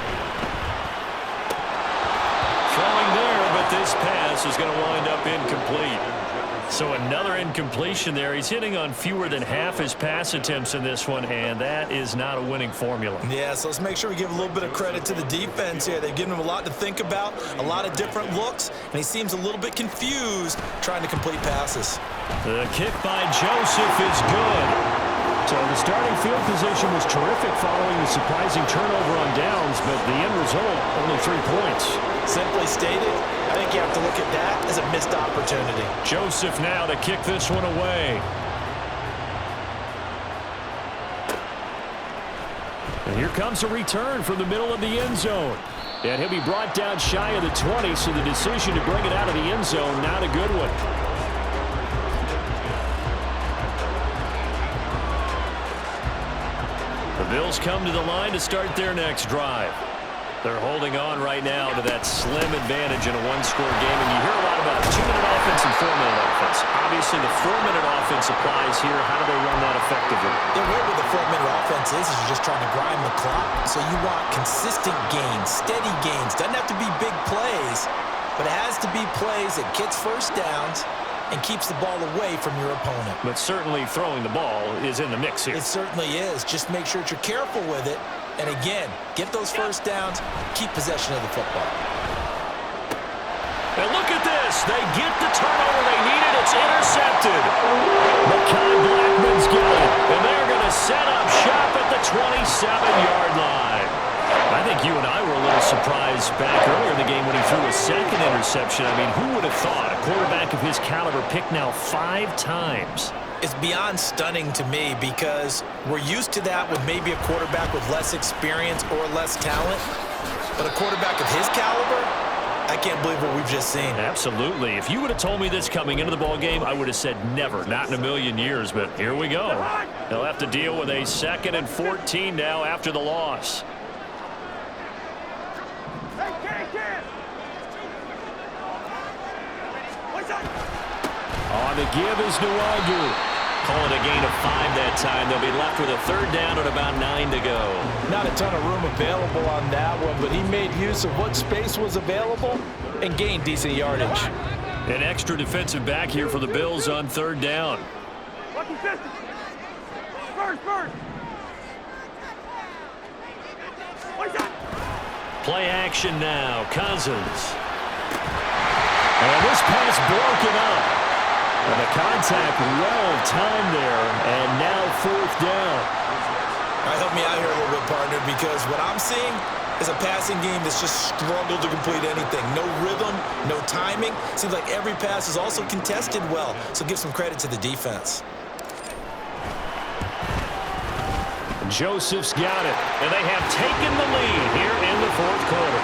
Speaker 2: Throwing there, but this pass is going to wind up incomplete. So another incompletion there. He's hitting on fewer than half his pass attempts in this one, and that is not a winning formula.
Speaker 1: Yeah, so let's make sure we give a little bit of credit to the defense here. They've given him a lot to think about, a lot of different looks, and he seems a little bit confused trying to complete passes.
Speaker 3: The kick by Joseph is good. So the starting field position was terrific following the surprising turnover on downs, but the end result, only 3 points.
Speaker 1: Simply stated, I think you have to look at that as a missed opportunity.
Speaker 3: Joseph now to kick this one away. And here comes a return from the middle of the end zone. And he'll be brought down shy of the 20, so the decision to bring it out of the end zone, not a good one. The Bills come to the line to start their next drive. They're holding on right now to that slim advantage in a 1-score game. And you hear a lot about 2-minute offense and 4-minute offense. Obviously, the 4-minute offense applies here. How do they run that effectively?
Speaker 1: The way with the 4-minute offense is you're just trying to grind the clock. So you want consistent gains, steady gains. Doesn't have to be big plays, but it has to be plays that gets first downs and keeps the ball away from your opponent.
Speaker 3: But certainly throwing the ball is in the mix here.
Speaker 1: It certainly is. Just make sure that you're careful with it. And again, get those first downs, keep possession of the football.
Speaker 2: And look at this. They get the turnover they needed. It's intercepted.
Speaker 3: Mekhi Blackman's got it.
Speaker 2: And they're going to set up shop at the 27-yard line.
Speaker 3: I think you and I were a little surprised back earlier in the game when he threw a 2nd interception. I mean, who would have thought a quarterback of his caliber picked now 5 times?
Speaker 1: It's beyond stunning to me because we're used to that with maybe a quarterback with less experience or less talent. But a quarterback of his caliber, I can't believe what we've just seen.
Speaker 3: Absolutely. If you would have told me this coming into the ball game, I would have said never, not in a million years. But here we go. They'll have to deal with a 2nd and 14 now after the loss. On the give is Nwangu.
Speaker 2: Call it a gain of 5 that time. They'll be left with a 3rd down and about 9 to go.
Speaker 8: Not a ton of room available on that one, but he made use of what space was available and gained decent yardage.
Speaker 3: An extra defensive back here for the Bills on 3rd down. Play action now. Cousins. And this pass broken up. And the contact well-timed there, and now 4th down.
Speaker 1: All right, help me out here a little bit, partner, because what I'm seeing is a passing game that's just struggled to complete anything. No rhythm, no timing. Seems like every pass is also contested well, so give some credit to the defense.
Speaker 3: Joseph's got it.
Speaker 2: And they have taken the lead here in the fourth quarter.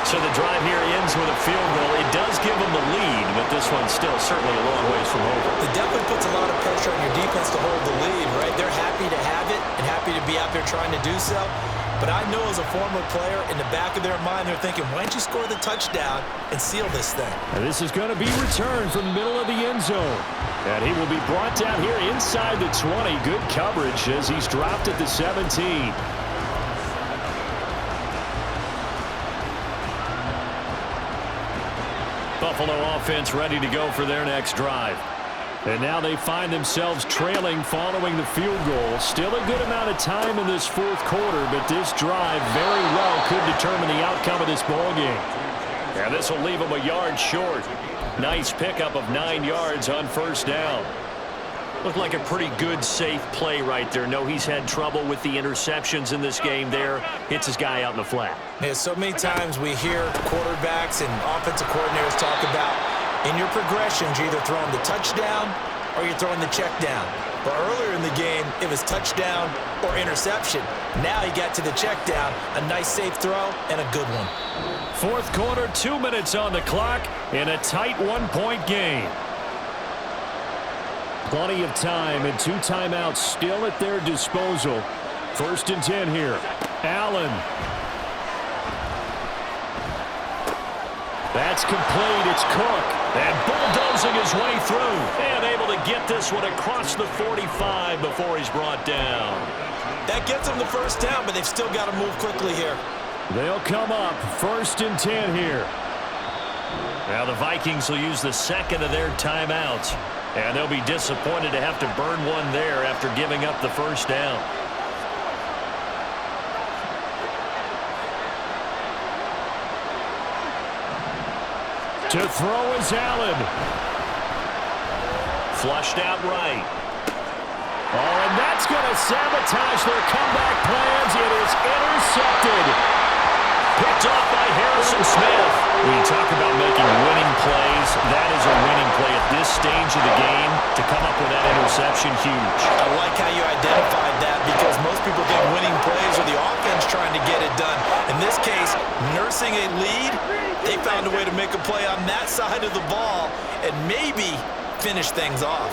Speaker 2: So the drive here ends with a field goal. It does give them the lead, but this one's still certainly a long ways from over.
Speaker 1: It definitely puts a lot of pressure on your defense to hold the lead, right? They're happy to have it and happy to be out there trying to do so. But I know as a former player, in the back of their mind, they're thinking, why don't you score the touchdown and seal this thing?
Speaker 3: And this is going to be returned from the middle of the end zone. And he will be brought down here inside the 20. Good coverage as he's dropped at the 17.
Speaker 2: Buffalo offense ready to go for their next drive.
Speaker 3: And now they find themselves trailing following the field goal. Still a good amount of time in this fourth quarter, but this drive very well could determine the outcome of this ball game.
Speaker 2: And this will leave them a yard short. Nice pickup of 9 yards on first down. Looked like a pretty good, safe play right there. No, he's had trouble with the interceptions in this game there. Hits his guy out in the flat.
Speaker 1: Yeah, so many times we hear quarterbacks and offensive coordinators talk about in your progressions, you're either throwing the touchdown or you're throwing the check down. But earlier in the game, it was touchdown or interception. Now he got to the check down, a nice safe throw, and a good one.
Speaker 3: Fourth quarter, 2 minutes on the clock in a tight one-point game. Plenty of time and 2 timeouts still at their disposal. 1st and 10 here. Allen. That's complete. It's Cook. And bulldozing his way through.
Speaker 2: And able to get this one across the 45 before he's brought down.
Speaker 1: That gets them the first down, but they've still got to move quickly here.
Speaker 3: They'll come up 1st and 10 here.
Speaker 2: Now the Vikings will use the second of their timeouts. And they'll be disappointed to have to burn one there after giving up the first down.
Speaker 3: To throw is Allen.
Speaker 2: Flushed out right.
Speaker 3: Oh, and that's going to sabotage their comeback plans. It is intercepted.
Speaker 2: Picked off by Harrison Smith. When you talk about making winning plays, that is a winning play at this stage of the game. To come up with that interception, huge.
Speaker 1: I like how you identified that because most people think winning plays are the offense trying to get it done. In this case, nursing a lead, they found a way to make a play on that side of the ball and maybe finish things off.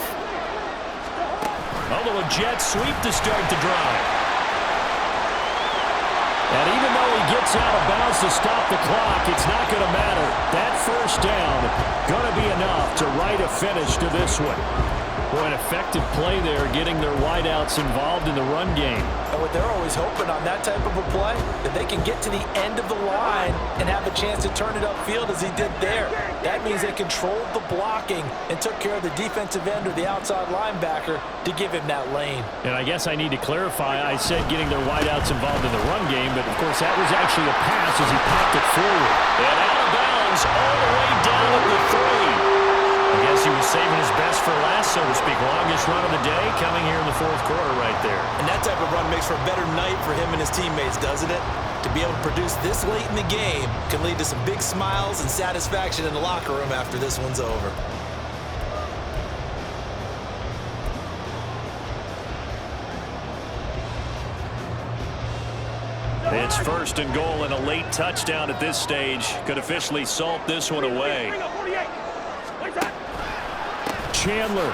Speaker 3: Although a jet sweep to start the drive. And even though he gets out of bounds to stop the clock, it's not going to matter. That first down going to be enough to write a finish to this one. Boy, an effective play there, getting their wideouts involved in the run game.
Speaker 1: And what they're always hoping on that type of a play, that they can get to the end of the line and have a chance to turn it upfield as he did there. That means they controlled the blocking and took care of the defensive end or the outside linebacker to give him that lane.
Speaker 3: And I guess I need to clarify, I said getting their wideouts involved in the run game, but of course that was actually a pass as he popped it forward.
Speaker 2: And out of bounds all the way down at the 3. I guess he was saving his best for last, so to speak. Longest run of the day coming here in the fourth quarter right there.
Speaker 1: And that type of run makes for a better night for him and his teammates, doesn't it? To be able to produce this late in the game can lead to some big smiles and satisfaction in the locker room after this one's over.
Speaker 2: It's 1st and goal, and a late touchdown at this stage could officially salt this one away.
Speaker 3: Chandler.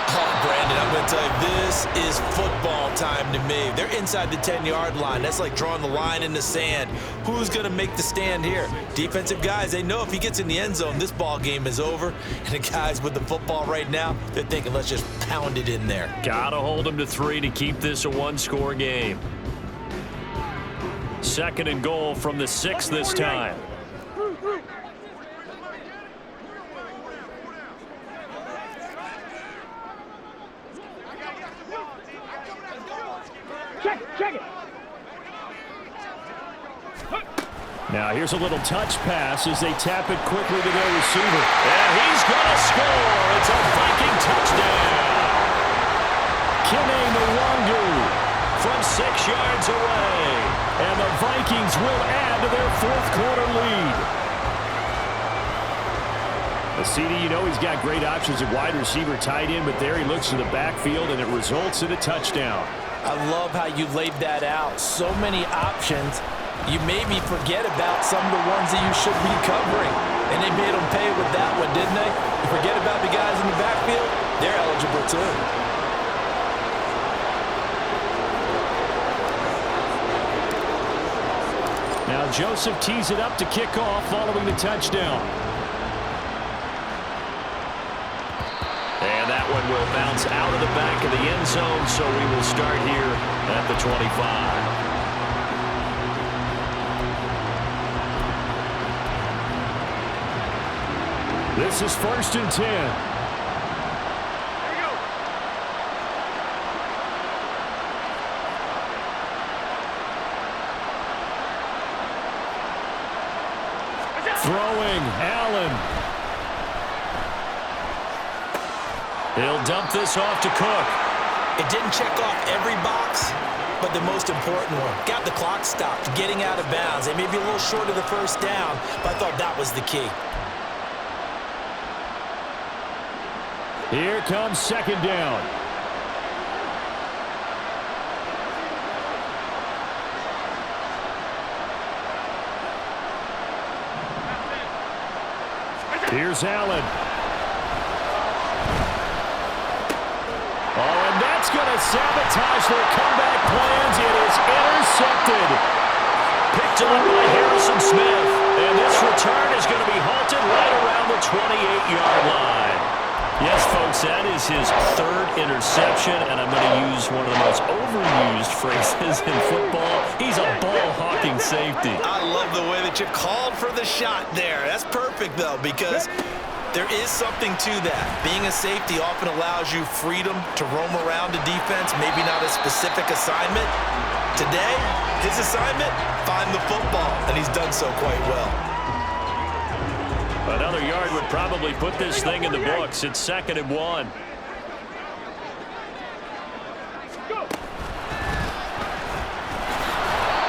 Speaker 1: Oh, Brandon, I'm going to tell you, this is football time to me. They're inside the 10-yard line. That's like drawing the line in the sand. Who's going to make the stand here? Defensive guys, they know if he gets in the end zone, this ball game is over. And the guys with the football right now, they're thinking, let's just pound it in there.
Speaker 2: Got to hold them to 3 to keep this a one-score game. 2nd and goal from the 6 this time.
Speaker 9: Check it.
Speaker 3: Now here's a little touch pass as they tap it quickly to their receiver.
Speaker 2: And he's going to score. It's a Viking touchdown.
Speaker 3: Kene Nwangu
Speaker 2: from 6 yards away.
Speaker 3: And the Vikings will add to their fourth quarter lead. CD, you know he's got great options at wide receiver, tight end, but there he looks to the backfield, and it results in a touchdown.
Speaker 8: I love how you laid that out. So many options. You maybe forget about some of the ones that you should be covering. And they made them pay with that one, didn't they? You forget about the guys in the backfield, they're eligible too.
Speaker 3: Now Joseph tees it up to kick off following the touchdown. And that one will bounce out of the back of the end zone, so we will start here at the 25. This is 1st and 10.
Speaker 9: Here we go.
Speaker 3: Throwing, Allen. He'll dump this off to Cook.
Speaker 1: It didn't check off every box, but the most important one. Got the clock stopped, getting out of bounds. They may be a little short of the first down, but I thought that was the key.
Speaker 3: Here comes 2nd down. Here's Allen. Oh, and that's going to sabotage their comeback plans. It is intercepted. Picked up by Harrison Smith. And this return is going to be halted right around the 28-yard line. Yes, folks, that is his 3rd interception, and I'm going to use one of the most overused phrases in football. He's a ball-hawking safety.
Speaker 8: I love the way that you called for the shot there. That's perfect, though, because there is something to that. Being a safety often allows you freedom to roam around the defense, maybe not a specific assignment. Today, his assignment, find the football, and he's done so quite well.
Speaker 3: Another yard would probably put this thing in the books. It's 2nd and 1.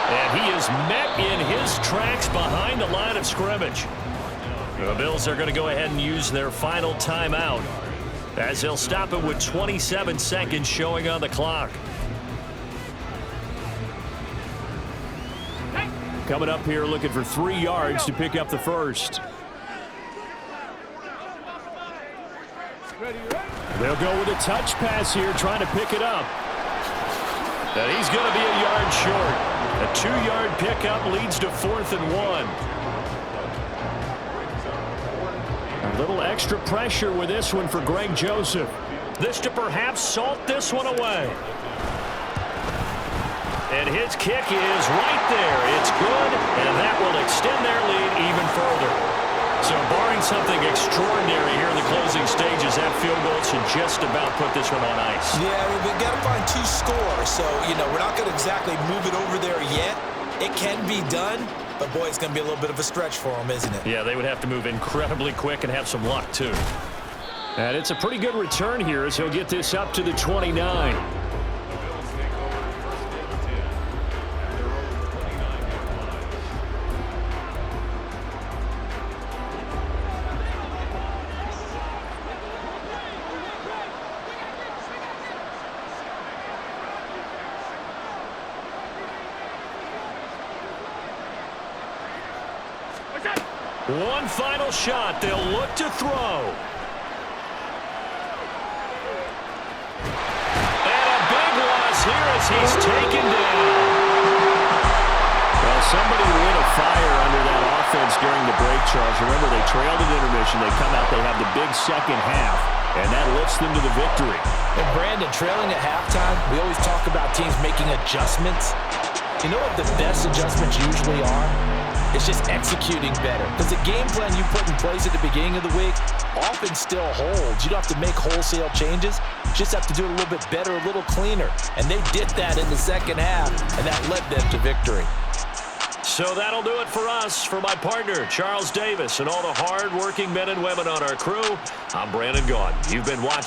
Speaker 3: And he is met in his tracks behind the line of scrimmage. The Bills are going to go ahead and use their final timeout as they'll stop it with 27 seconds showing on the clock. Coming up here looking for 3 yards to pick up the first. They'll go with a touch pass here, trying to pick it up. And he's going to be a yard short. A 2-yard pickup leads to 4th and 1. A little extra pressure with this one for Greg Joseph. This to perhaps salt this one away. And his kick is right there. It's good, and that will extend their lead even further. So barring something extraordinary here in the closing stages, that field goal should just about put this one on ice.
Speaker 1: Yeah, we've got to find 2 scores. So, we're not going to exactly move it over there yet. It can be done, but, boy, it's going to be a little bit of a stretch for them, isn't it?
Speaker 3: Yeah, they would have to move incredibly quick and have some luck, too. And it's a pretty good return here as he'll get this up to the 29. One final shot. They'll look to throw. And a big loss here as he's taken down. Well, somebody lit a fire under that offense during the break, Charles. Remember, they trailed at intermission. They come out, they have the big second half, and that lifts them to the victory.
Speaker 8: And Brandon, trailing at halftime, we always talk about teams making adjustments. You know what the best adjustments usually are? It's just executing better. Because the game plan you put in place at the beginning of the week often still holds. You don't have to make wholesale changes. You just have to do it a little bit better, a little cleaner. And they did that in the second half, and that led them to victory.
Speaker 3: So that'll do it for us. For my partner, Charles Davis, and all the hard-working men and women on our crew, I'm Brandon Gaudin. You've been watching